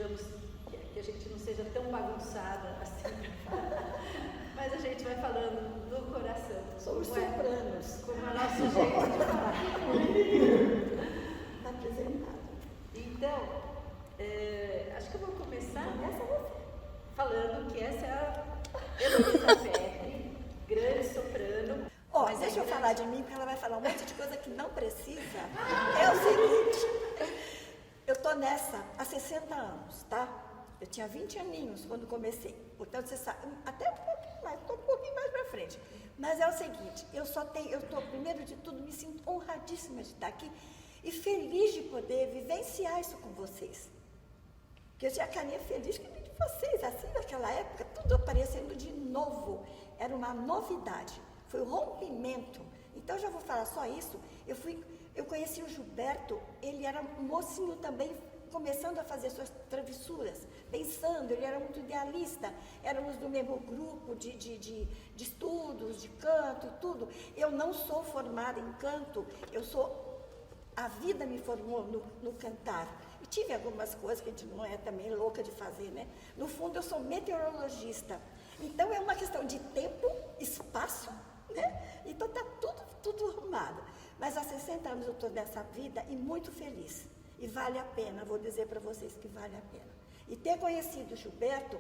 sejamos, que a gente não seja tão bagunçada assim, mas a gente vai falando do coração. Somos sopranos. Como é o nosso jeito de falar. Está apresentado. Então, acho que eu vou começar falando que essa é a Heloísa Petri, grande soprano. Deixa eu falar de mim, porque ela vai falar um monte de coisa que não precisa. É o seguinte, eu estou nessa há 60 anos, tá? Eu tinha 20 aninhos quando comecei, portanto você sabe, até um pouquinho mais, estou um pouquinho mais para frente. Mas é o seguinte, primeiro de tudo, me sinto honradíssima de estar aqui e feliz de poder vivenciar isso com vocês. Porque eu tinha a carinha feliz que de vocês, assim, naquela época, tudo aparecendo de novo, era uma novidade. Foi o rompimento. Então, já vou falar só isso. Eu conheci o Gilberto, ele era mocinho também, começando a fazer suas travessuras, pensando, ele era muito idealista, éramos do mesmo grupo de estudos, de canto e tudo. Eu não sou formada em canto, a vida me formou no cantar. E tive algumas coisas que a gente não é também louca de fazer, né? No fundo, eu sou meteorologista. Então, é uma questão de tempo, espaço, né? Então está tudo arrumado. Mas há 60 anos eu estou nessa vida e muito feliz. E vale a pena, vou dizer para vocês que vale a pena. E ter conhecido o Gilberto,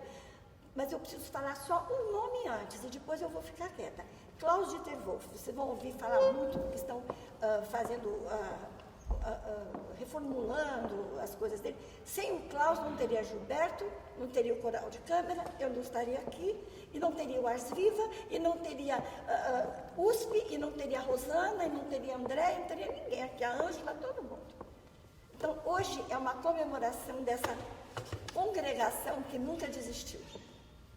mas eu preciso falar só um nome antes e depois eu vou ficar quieta. Klaus Dieter Wolff, vocês vão ouvir falar muito porque estão reformulando as coisas dele. Sem o Klaus não teria Gilberto, não teria o coral de câmara, eu não estaria aqui, e não teria o Ars Viva, e não teria USP, e não teria a Rosana, e não teria André, e não teria ninguém, aqui a Ângela, todo mundo. Então, hoje é uma comemoração dessa congregação que nunca desistiu.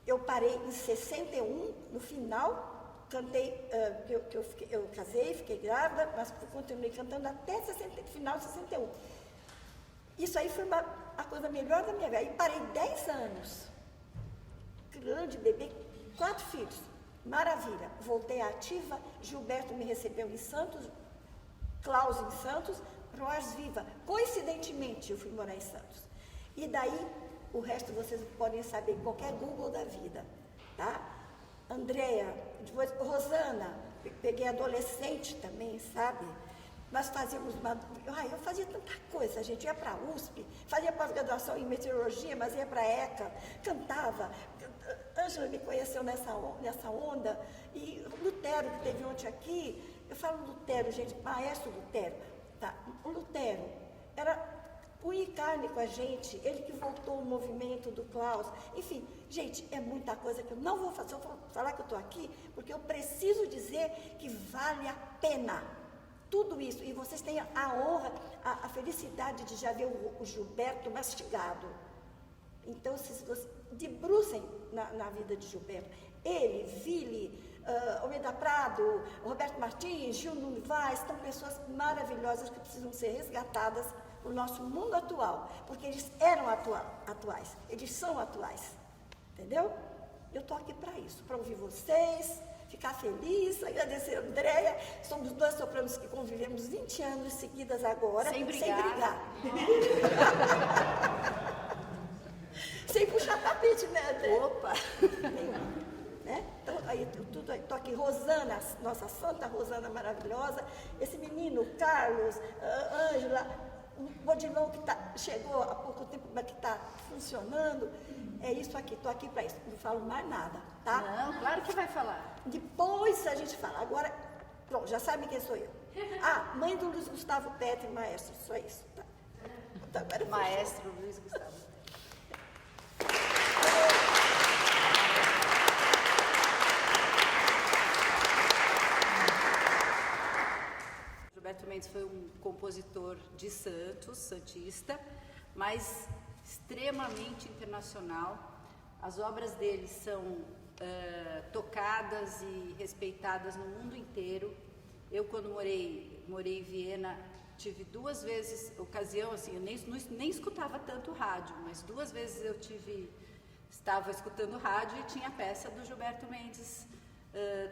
Eu parei em 61, no final, cantei, eu casei, fiquei grávida, mas continuei cantando até final de 61. Isso aí foi a coisa melhor da minha vida. E parei 10 anos, grande bebê, 4 filhos, maravilha. Voltei ativa, Gilberto me recebeu em Santos, Klaus em Santos, Ars Viva. Coincidentemente, eu fui morar em Santos. E daí, o resto vocês podem saber em qualquer Google da vida, tá? Andréia, depois Rosana, peguei adolescente também, sabe? Nós fazíamos eu fazia tanta coisa, a gente ia para a USP, fazia pós-graduação em meteorologia, mas ia para a ECA, cantava. Ângela me conheceu nessa onda, e Lutero, que teve ontem aqui, eu falo Lutero, gente, maestro Lutero, tá? O Lutero era punha e carne com a gente, ele que voltou o movimento do Klaus, enfim, gente, é muita coisa que eu não vou fazer, eu vou falar que eu estou aqui, porque eu preciso dizer que vale a pena tudo isso, e vocês têm a honra, a felicidade de já ver o Gilberto mastigado. Então, se vocês debrucem na vida de Gilberto, ele, Vili, Almeida Prado, Roberto Martins, Gil Novaes, são pessoas maravilhosas que precisam ser resgatadas no nosso mundo atual, porque eles eram atuais, eles são atuais, entendeu? Eu estou aqui para isso, para ouvir vocês, ficar feliz, agradecer a Andréia, somos 2 sopranos que convivemos 20 anos seguidas agora, sem brigar. Sem puxar tapete, né, André? Opa! Né? Então, aí, estou aqui, Rosana, nossa santa Rosana maravilhosa, esse menino, Carlos, Ângela, o Odilon que chegou há pouco tempo, mas que está funcionando, é isso aqui, estou aqui para isso, não falo mais nada, tá? Não, claro que vai falar. Depois a gente fala, agora, pronto, já sabe quem sou eu. Mãe do Luiz Gustavo Petri, maestro, só isso, tá? Então, agora Maestro Luiz Gustavo. Gilberto Mendes foi um compositor de Santos, santista, mas extremamente internacional. As obras dele são tocadas e respeitadas no mundo inteiro. Eu, quando morei em Viena, tive 2 vezes ocasião, assim, eu nem escutava tanto rádio, mas 2 vezes estava escutando rádio e tinha peça do Gilberto Mendes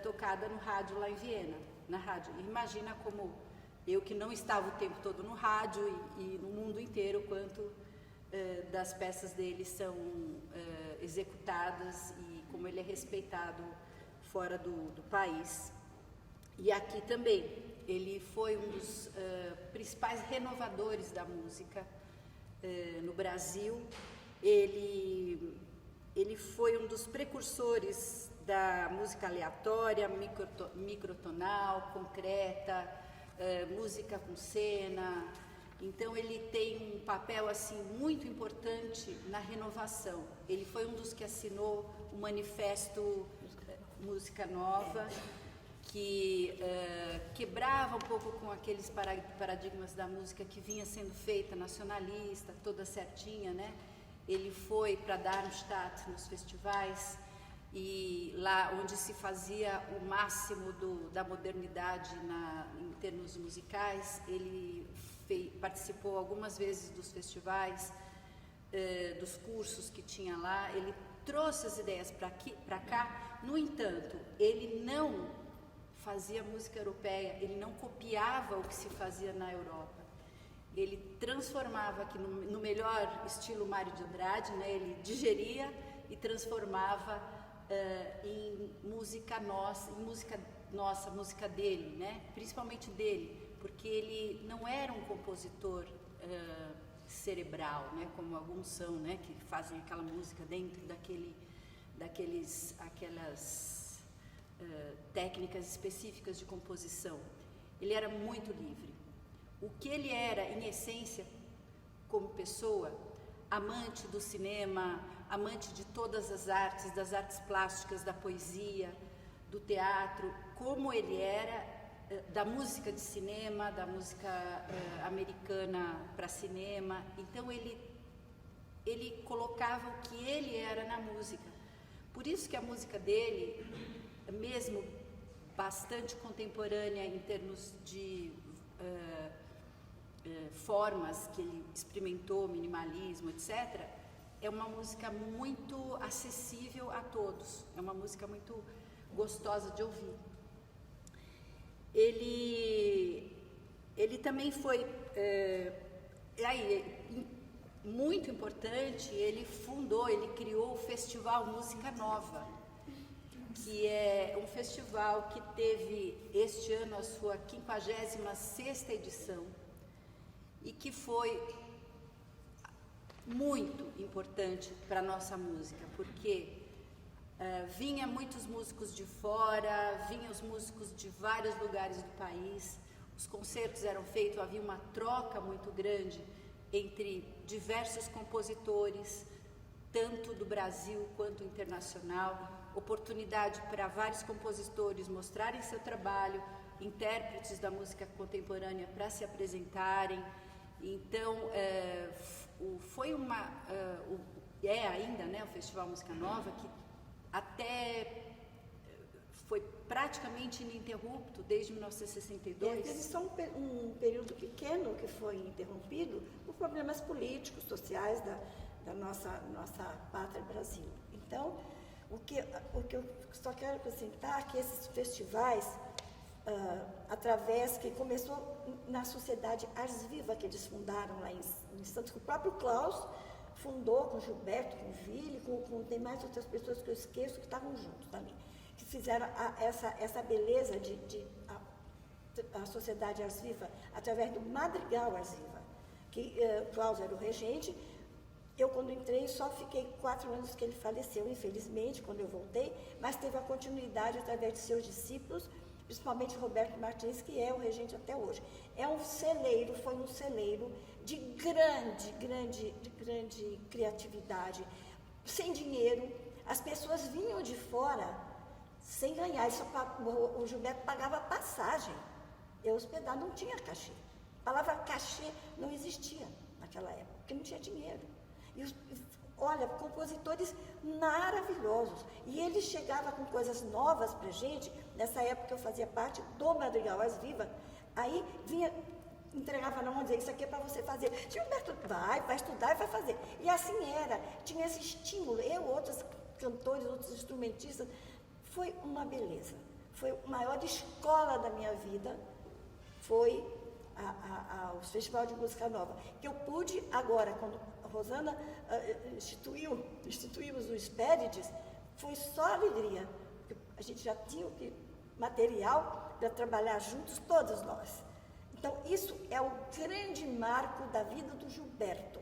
tocada no rádio lá em Viena, na rádio. Imagina como eu, que não estava o tempo todo no rádio e no mundo inteiro, quanto das peças dele são executadas e como ele é respeitado fora do país. E aqui também, ele foi um dos principais renovadores da música no Brasil. Ele foi um dos precursores da música aleatória, microtonal, concreta, música com cena. Então ele tem um papel assim muito importante na renovação. Ele foi um dos que assinou o manifesto Música Nova, que quebrava um pouco com aqueles paradigmas da música que vinha sendo feita nacionalista, toda certinha, né? Ele foi para Darmstadt nos festivais, e lá onde se fazia o máximo da modernidade em termos musicais. Ele participou algumas vezes dos festivais, dos cursos que tinha lá. Ele trouxe as ideias para cá. No entanto, ele não fazia música europeia, ele não copiava o que se fazia na Europa. Ele transformava aqui no melhor estilo Mário de Andrade, né? Ele digeria e transformava em música nossa, música dele, né? Principalmente dele, porque ele não era um compositor cerebral, né? Como alguns são, né? Que fazem aquela música dentro aquelas técnicas específicas de composição. Ele era muito livre. O que ele era, em essência, como pessoa, amante do cinema, amante de todas as artes, das artes plásticas, da poesia, do teatro, como ele era da música de cinema, da música americana para cinema. Então ele colocava o que ele era na música. Por isso que a música dele, mesmo bastante contemporânea em termos de formas que ele experimentou, minimalismo, etc., é uma música muito acessível a todos, é uma música muito gostosa de ouvir. Ele também foi, muito importante, ele criou o Festival Música Nova, que é um festival que teve este ano a sua 56ª edição e que foi muito importante para a nossa música, porque vinha muitos músicos de fora, vinham os músicos de vários lugares do país, os concertos eram feitos, havia uma troca muito grande entre diversos compositores, tanto do Brasil quanto internacional, oportunidade para vários compositores mostrarem seu trabalho, intérpretes da música contemporânea para se apresentarem. Então, foi é ainda, né, o Festival Música Nova, que até foi praticamente ininterrupto desde 1962. Teve só um período pequeno que foi interrompido por problemas políticos, sociais da nossa pátria Brasil. Então, o que eu só quero acrescentar é que esses festivais, através que começou na Sociedade Ars Viva, que eles fundaram lá em Santos, que o próprio Klaus fundou com Gilberto, com Ville, tem mais outras pessoas que eu esqueço que estavam juntos também, que fizeram essa beleza a Sociedade Ars Viva através do Madrigal Ars Viva, que Klaus era o regente. Eu, quando entrei, só fiquei 4 anos que ele faleceu, infelizmente, quando eu voltei, mas teve a continuidade através de seus discípulos, principalmente Roberto Martins, que é o regente até hoje. Foi um celeiro de grande criatividade, sem dinheiro. As pessoas vinham de fora sem ganhar. O Gilberto pagava passagem. Eu hospedar não tinha cachê. A palavra cachê não existia naquela época, porque não tinha dinheiro. Olha, compositores maravilhosos. E ele chegava com coisas novas pra gente. Nessa época eu fazia parte do Madrigal Ars Viva. Aí vinha, entregava na mão e dizia, isso aqui é para você fazer. Gilberto, vai estudar e vai fazer. E assim era. Tinha esse estímulo. Outros cantores, outros instrumentistas. Foi uma beleza. Foi a maior escola da minha vida. Foi o Festival de Música Nova. Que eu pude agora, quando Rosana instituímos o Hespérides, foi só alegria. A gente já tinha material para trabalhar juntos, todos nós. Então, isso é o grande marco da vida do Gilberto.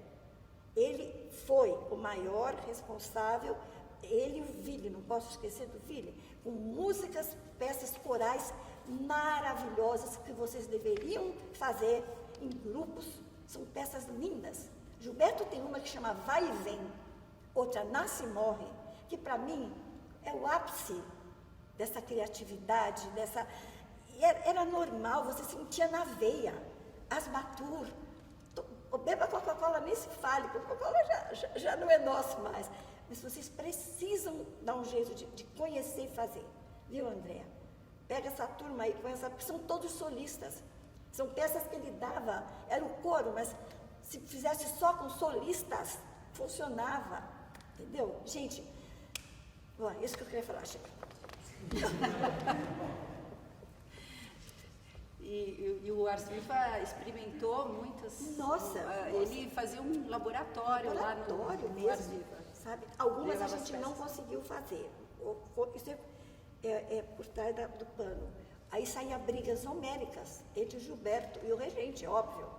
Ele foi o maior responsável, ele e o Ville, não posso esquecer do Ville, com músicas, peças corais maravilhosas que vocês deveriam fazer em grupos, são peças lindas. Gilberto tem uma que chama Vai e Vem, outra Nasce e Morre, que para mim é o ápice dessa criatividade, era normal, você sentia na veia, Asmatur, beba Coca-Cola, nem se fale, Coca-Cola já não é nosso mais, mas vocês precisam dar um jeito de conhecer e fazer, viu, Andréa? Pega essa turma aí, porque são todos solistas, são peças que ele dava, era o coro, mas se fizesse só com solistas, funcionava, entendeu? Gente, bom, isso que eu queria falar, chega. E o Ars Viva experimentou muitas. Nossa! Ele fazia um laboratório lá no Ars Viva. Sabe? Algumas a gente não conseguiu fazer. Isso é por trás do pano. Aí saíam brigas homéricas entre o Gilberto e o regente, óbvio.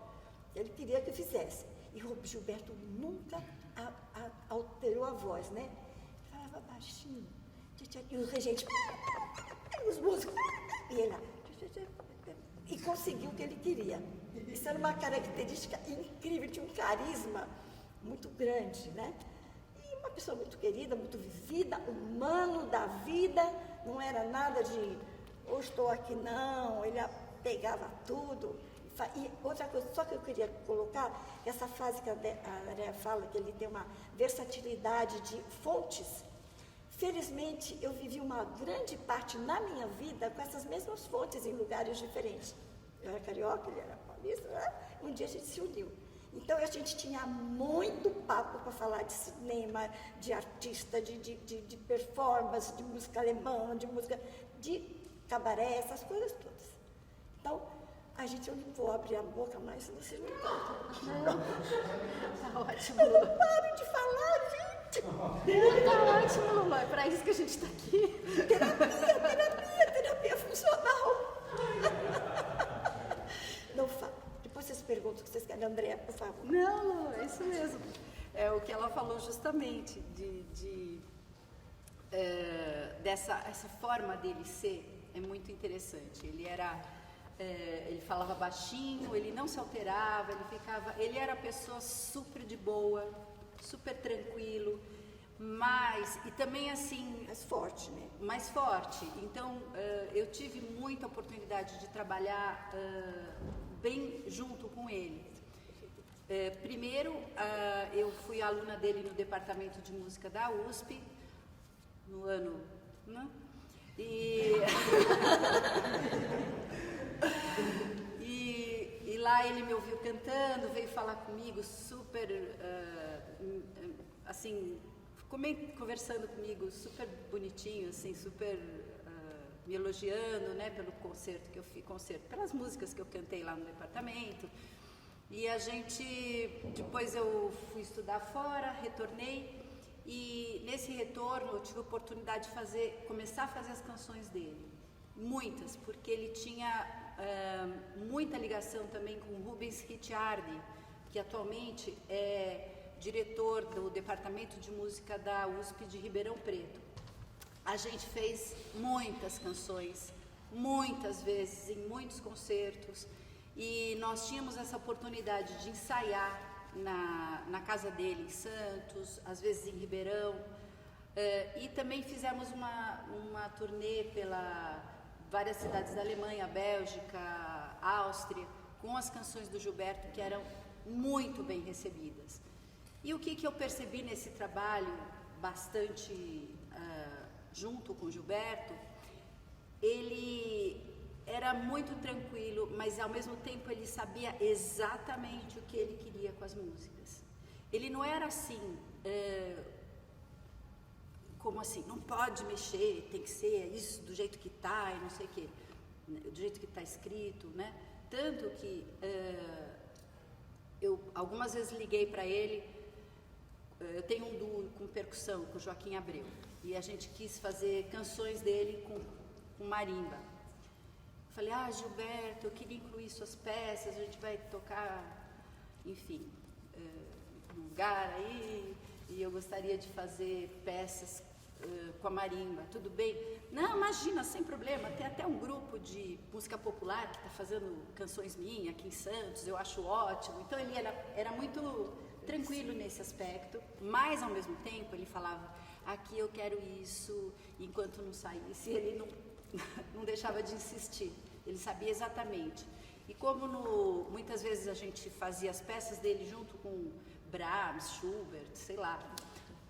Ele queria que fizesse. E o Gilberto nunca alterou a voz, né? Ele falava baixinho. E o regente, os músicos, e ele, e conseguiu o que ele queria. Isso era uma característica incrível, tinha um carisma muito grande, né? E uma pessoa muito querida, muito vivida, humano da vida, não era nada de, hoje estou aqui, não, ele pegava tudo. E outra coisa, só que eu queria colocar, essa frase que a Andréa fala, que ele tem uma versatilidade de fontes. Felizmente, eu vivi uma grande parte na minha vida com essas mesmas fontes em lugares diferentes. Eu era carioca, ele era paulista, né? Um dia a gente se uniu. Então, a gente tinha muito papo para falar de cinema, de artista, de performance, de música alemã, de música de cabaré, essas coisas todas. Então, a gente, eu não vou abrir a boca mais, senão vocês não contam. Tá ótimo. Eu não paro de falar, gente. Tá ótimo, Lula. É para isso que a gente está aqui. Terapia funcional. Não fala. Depois vocês perguntam o que vocês querem, Andréa, por favor. Não, Lula, é isso mesmo. É o que ela falou justamente, essa forma dele ser é muito interessante. Ele falava baixinho, ele não se alterava, ele era pessoa super de boa, super tranquilo, e também assim... Mais forte, né? Mais forte. Então, eu tive muita oportunidade de trabalhar bem junto com ele. Primeiro, eu fui aluna dele no Departamento de Música da USP, no ano... Né? E lá ele me ouviu cantando, veio falar comigo, super, assim, conversando comigo, super bonitinho, assim, super me elogiando, né, pelo concerto que eu fiz, pelas músicas que eu cantei lá no departamento. E depois eu fui estudar fora, retornei, e nesse retorno eu tive a oportunidade de começar a fazer as canções dele. Muitas, porque ele tinha muita ligação também com Rubens Ricciardi, que atualmente é diretor do Departamento de Música da USP de Ribeirão Preto. A gente fez muitas canções, muitas vezes, em muitos concertos, e nós tínhamos essa oportunidade de ensaiar na casa dele em Santos, às vezes em Ribeirão, e também fizemos uma turnê pela várias cidades da Alemanha, Bélgica, Áustria, com as canções do Gilberto, que eram muito bem recebidas. E o que eu percebi nesse trabalho, bastante junto com o Gilberto, ele era muito tranquilo, mas ao mesmo tempo ele sabia exatamente o que ele queria com as músicas. Ele não era assim... como assim, não pode mexer, tem que ser isso do jeito que está e não sei o quê, do jeito que está escrito, né? Tanto que eu algumas vezes liguei para ele eu tenho um duo com percussão, com Joaquim Abreu, e a gente quis fazer canções dele com marimba. Falei, Gilberto, eu queria incluir suas peças, a gente vai tocar, enfim, num lugar aí, e eu gostaria de fazer peças com a marimba, tudo bem? Não, imagina, sem problema, tem até um grupo de música popular que está fazendo canções minhas aqui em Santos, eu acho ótimo. Então ele era muito tranquilo nesse aspecto, mas ao mesmo tempo ele falava, aqui eu quero isso, enquanto não saísse, ele não deixava de insistir, ele sabia exatamente. E como muitas vezes a gente fazia as peças dele junto com Brahms, Schubert, sei lá,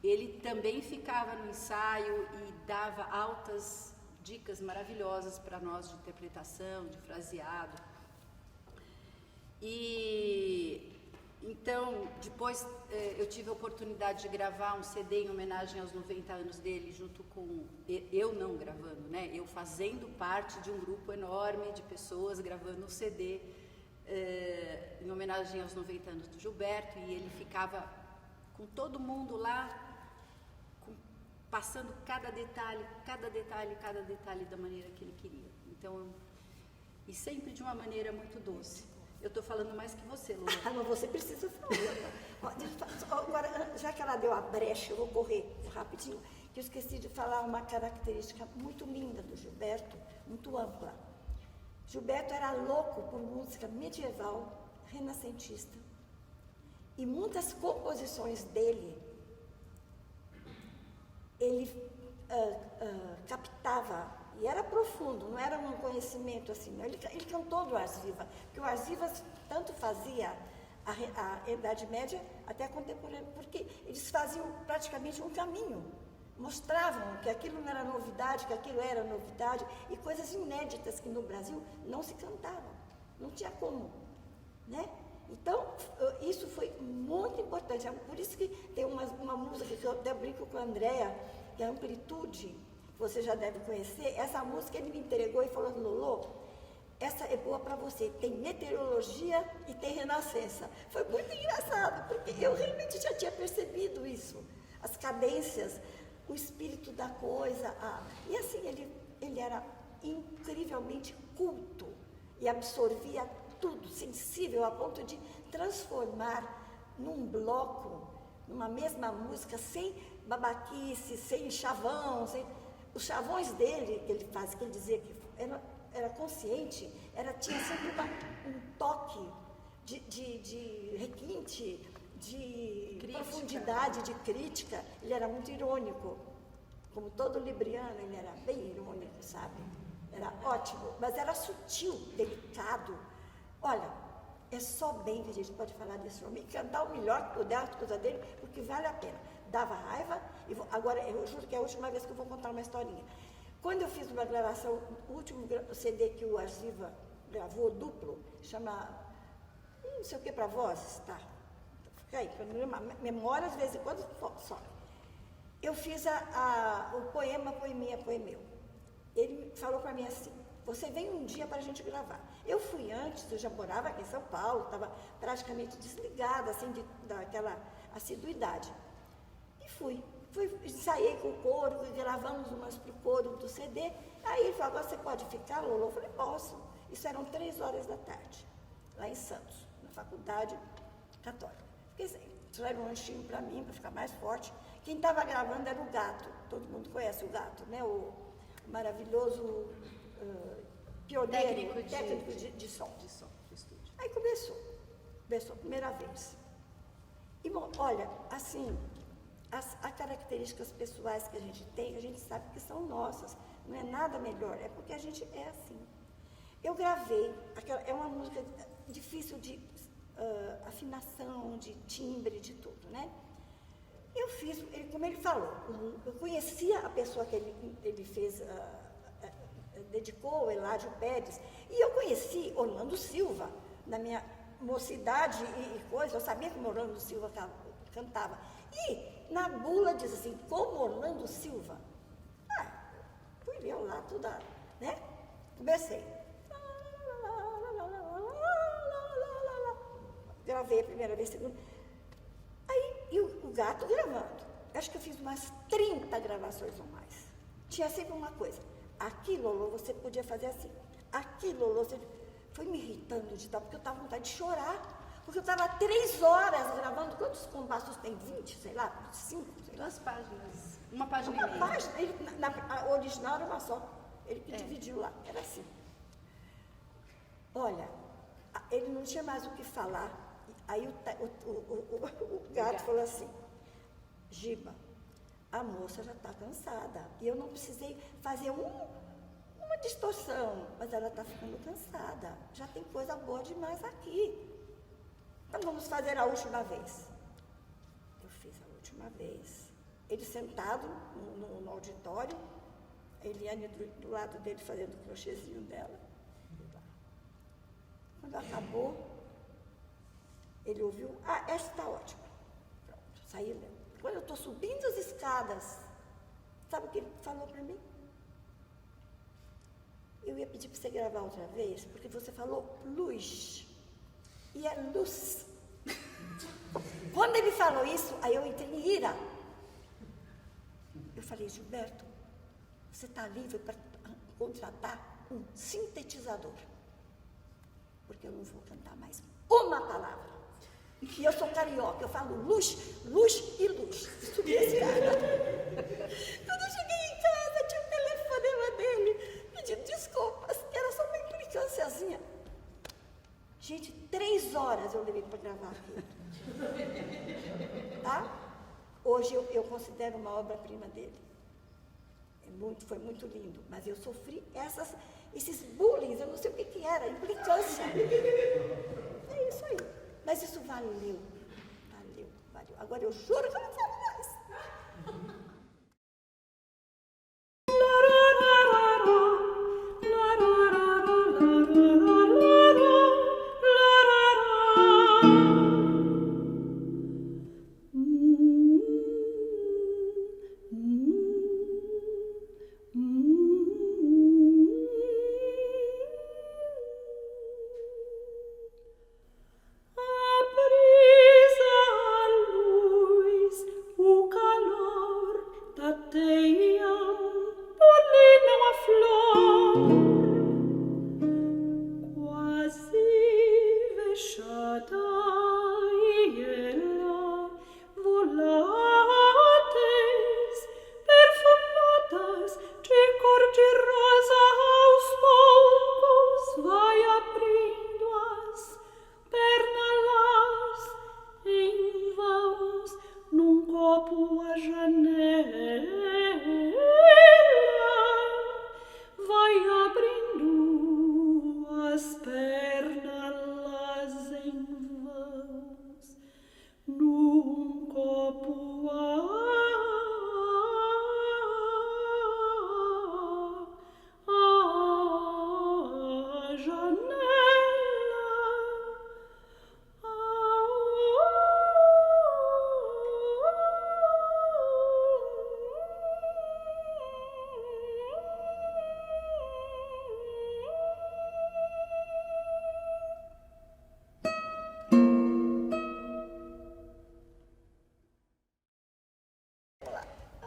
ele também ficava no ensaio e dava altas dicas maravilhosas para nós de interpretação, de fraseado. E então, depois eu tive a oportunidade de gravar um CD em homenagem aos 90 anos dele, junto com, eu não gravando, né? Eu fazendo parte de um grupo enorme de pessoas gravando um CD em homenagem aos 90 anos do Gilberto, e ele ficava com todo mundo lá, passando cada detalhe da maneira que ele queria. Então, e sempre de uma maneira muito doce. Eu estou falando mais que você, Lula. Mas você precisa falar. Agora, já que ela deu a brecha, eu vou correr rapidinho, que eu esqueci de falar uma característica muito linda do Gilberto, muito ampla. Gilberto era louco por música medieval, renascentista. E muitas composições dele, ele captava, e era profundo, não era um conhecimento assim, não. Ele cantou do Ars Viva, porque o Ars Viva tanto fazia a Idade Média até a contemporânea, porque eles faziam praticamente um caminho, mostravam que aquilo não era novidade, que aquilo era novidade, e coisas inéditas que no Brasil não se cantavam, não tinha como, né? Então, isso foi muito importante. Por isso que tem uma música que eu até brinco com a Andréa, que é Amplitude, que você já deve conhecer. Essa música ele me entregou e falou, Lolo, essa é boa para você, tem meteorologia e tem renascença. Foi muito engraçado, porque eu realmente já tinha percebido isso. As cadências, o espírito da coisa. E assim, ele era incrivelmente culto e absorvia tudo, sensível a ponto de transformar num bloco, numa mesma música, sem babaquice, sem chavão, os chavões dele, que ele dizia que era consciente, tinha sempre um toque de requinte, de crítica, profundidade, de crítica. Ele era muito irônico, como todo libriano, ele era bem irônico, sabe? Era ótimo, mas era sutil, delicado. Olha, é só bem que a gente pode falar desse homem, cantar o melhor que puder, as coisas dele, porque vale a pena. Dava raiva, agora eu juro que é a última vez que eu vou contar uma historinha. Quando eu fiz uma gravação, o último CD que o Ars Viva gravou, duplo, chama não sei o que para vozes, tá? Fica aí, para memória, às vezes em quando só. Eu fiz o poemeu. Ele falou para mim assim, você vem um dia para a gente gravar. Eu fui antes, eu já morava aqui em São Paulo, estava praticamente desligada, assim, daquela assiduidade. E fui, ensaiei com o coro, gravamos umas para o coro do CD. Aí ele falou, agora você pode ficar, Lolo? Eu falei, posso. Isso eram 3h da tarde, lá em Santos, na Faculdade Católica. Fiquei sem, trouxeram um lanchinho para mim, para ficar mais forte. Quem estava gravando era o Gato, todo mundo conhece o Gato, né? O maravilhoso pioneiro, técnico de som. De som, do estúdio. Aí começou a primeira vez. E, bom, olha, assim, as características pessoais que a gente tem, a gente sabe que são nossas, não é nada melhor, é porque a gente é assim. Eu gravei, é uma música difícil de afinação, de timbre, de tudo, né? Eu fiz, como ele falou, eu conhecia a pessoa que ele fez, dedicou, Eládio Pérez, e eu conheci Orlando Silva, na minha mocidade e coisa, eu sabia que o Orlando Silva cantava. E na bula diz assim, como Orlando Silva. Fui eu lá, toda, né? Comecei. Gravei a primeira vez, a segunda. Aí E o gato gravando. Acho que eu fiz umas 30 gravações ou mais. Tinha sempre uma coisa. Aqui, Lolo, você podia fazer assim. Aqui, Lolo, você... Foi me irritando de tal, porque eu estava com vontade de chorar. Porque eu estava 3 horas gravando. Quantos compassos tem? 20, sei lá, 5, sei lá. 2 páginas. Uma página Uma e meia. página. A original era uma só. Ele que dividiu lá. Era assim. Olha, ele não tinha mais o que falar. Aí o gato falou assim, Giba, a moça já está cansada. E eu não precisei fazer uma distorção, mas ela está ficando cansada. Já tem coisa boa demais aqui. Então vamos fazer a última vez. Eu fiz a última vez. Ele sentado no auditório, a Eliane do lado dele fazendo o crochêzinho dela. Quando acabou, ele ouviu, essa está ótima. Pronto, saiu mesmo. Quando eu estou subindo as escadas, sabe o que ele falou para mim? Eu ia pedir para você gravar outra vez, porque você falou luz. E é luz. Quando ele falou isso, aí eu entrei em ira. Eu falei, Gilberto, você está livre para contratar um sintetizador. Porque eu não vou cantar mais uma palavra. E eu sou carioca, eu falo luz, luz e luz. Subi esse cara. Quando eu cheguei em casa, tinha um telefonema dele, pedindo desculpas, que era só uma implicânciazinha. Gente, 3 horas eu levei para gravar aquilo. Tá? Hoje eu considero uma obra-prima dele. Foi muito lindo, mas eu sofri esses bullying, eu não sei o que era, implicância. É isso aí. Mas isso valeu. Agora eu juro que eu não falo mais.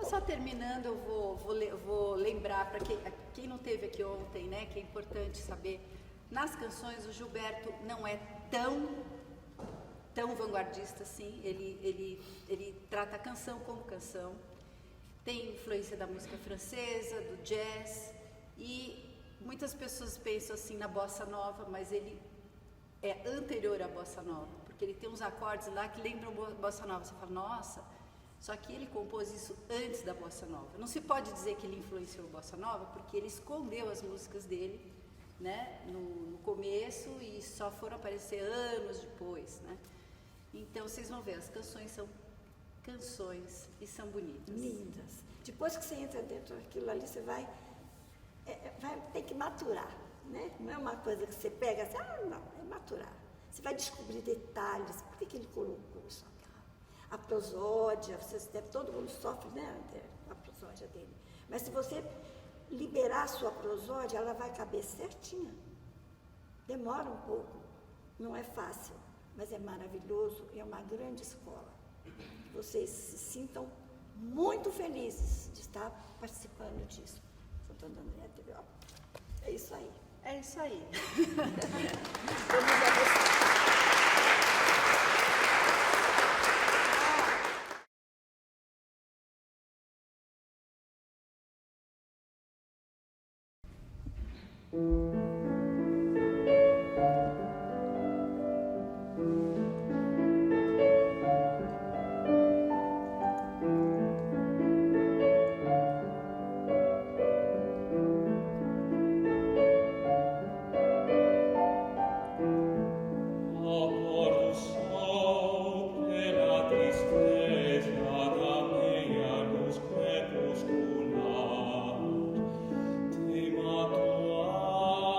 Só terminando, eu vou lembrar para quem não esteve aqui ontem, né, que é importante saber, nas canções o Gilberto não é tão vanguardista assim, ele trata a canção como canção, tem influência da música francesa, do jazz, e muitas pessoas pensam assim na bossa nova, mas ele é anterior à bossa nova, porque ele tem uns acordes lá que lembram bossa nova, você fala, nossa... Só que ele compôs isso antes da bossa nova. Não se pode dizer que ele influenciou a bossa nova, porque ele escondeu as músicas dele, né, no começo e só foram aparecer anos depois, né? Então vocês vão ver, as canções são canções e são bonitas. Lindas. Depois que você entra dentro daquilo ali, você vai ter que maturar, né? Não é uma coisa que você pega assim, não, é maturar. Você vai descobrir detalhes, por que ele colocou isso aqui? A prosódia, todo mundo sofre, né, a prosódia dele. Mas se você liberar a sua prosódia, ela vai caber certinha. Demora um pouco, não é fácil, mas é maravilhoso e é uma grande escola. vocês se sintam muito felizes de estar participando disso. Santo André teve, ó. É isso aí. É isso aí. Vamos agradecer. Tema tua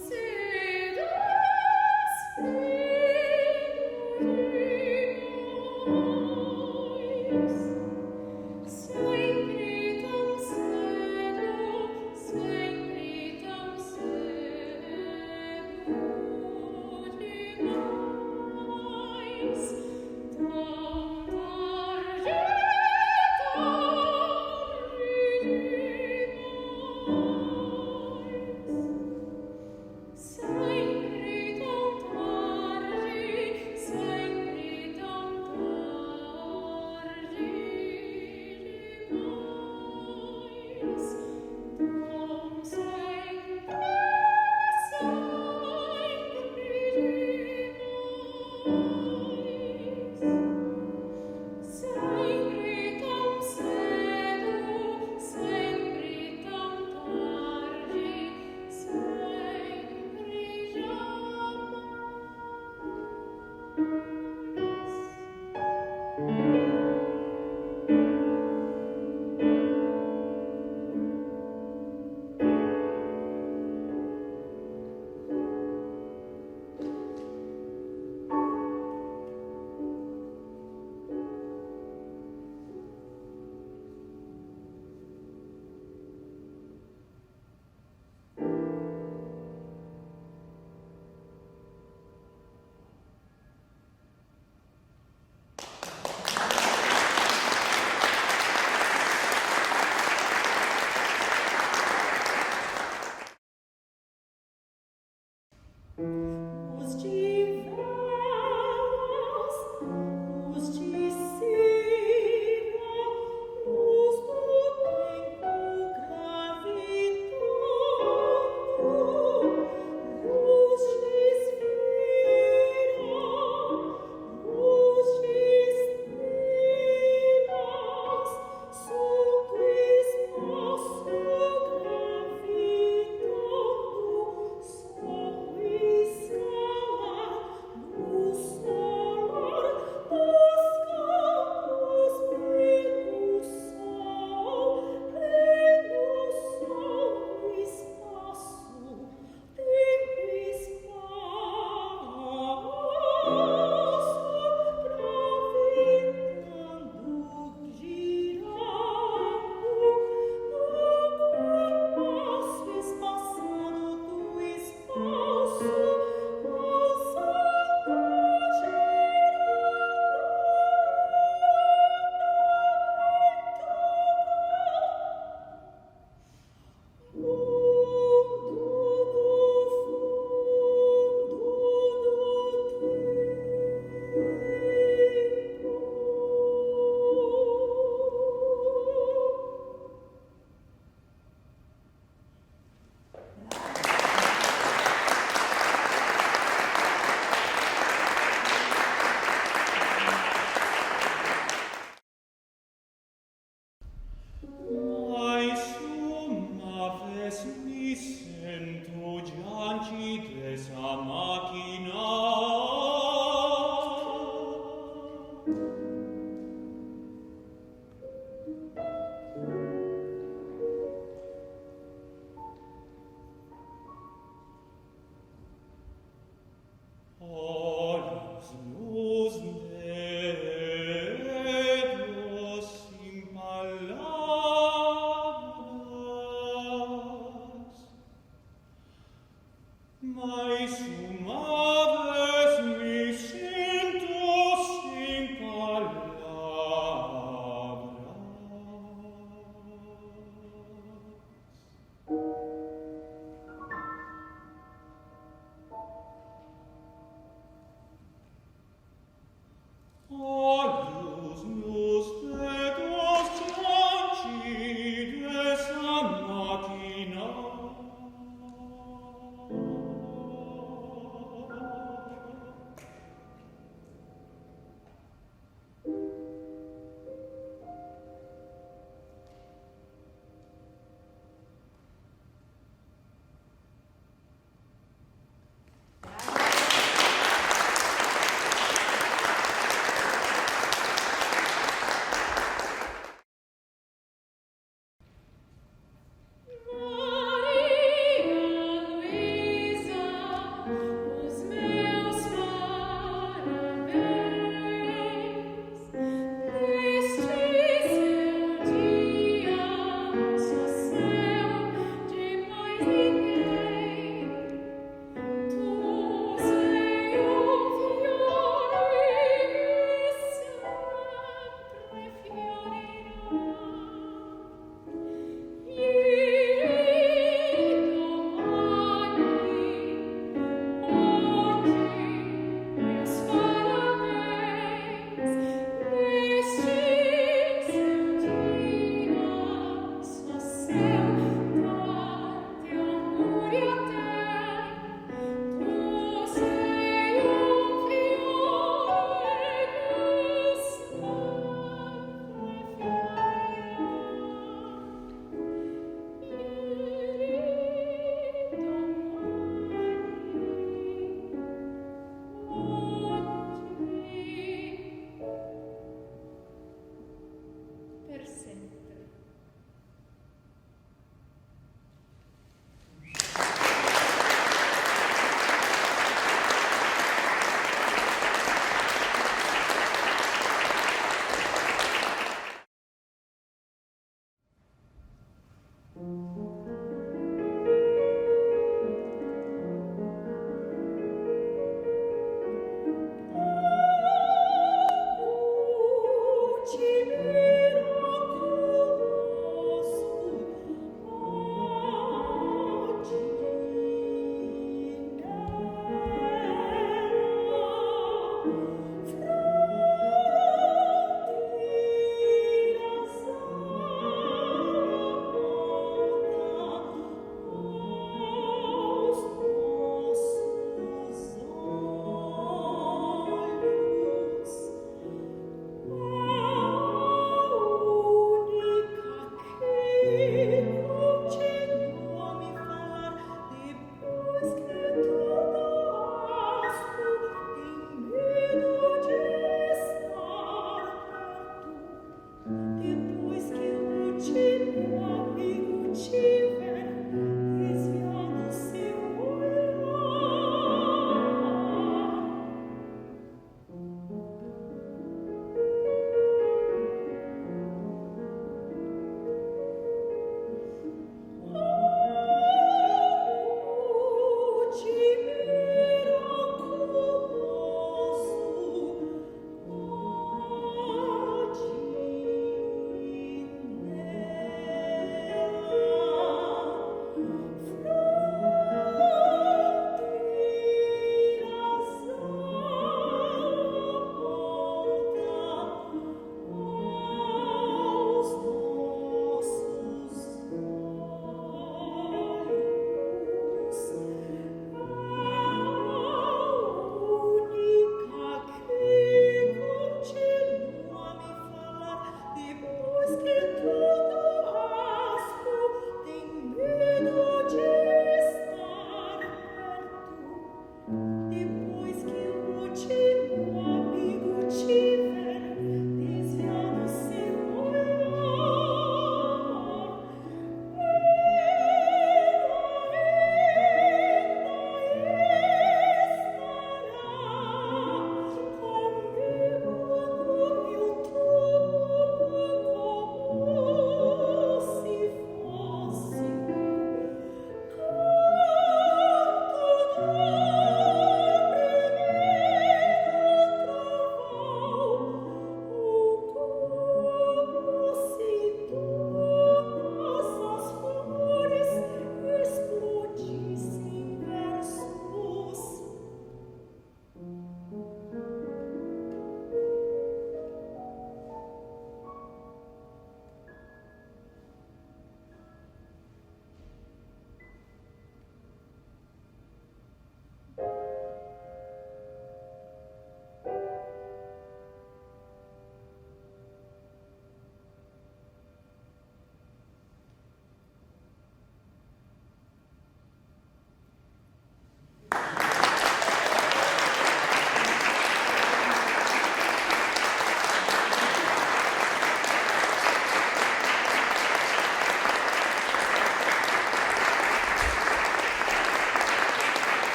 Consider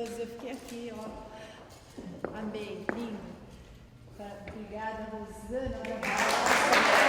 maravilhoso. Eu fiquei aqui, ó. Amei, lindo. Obrigada, Rosana.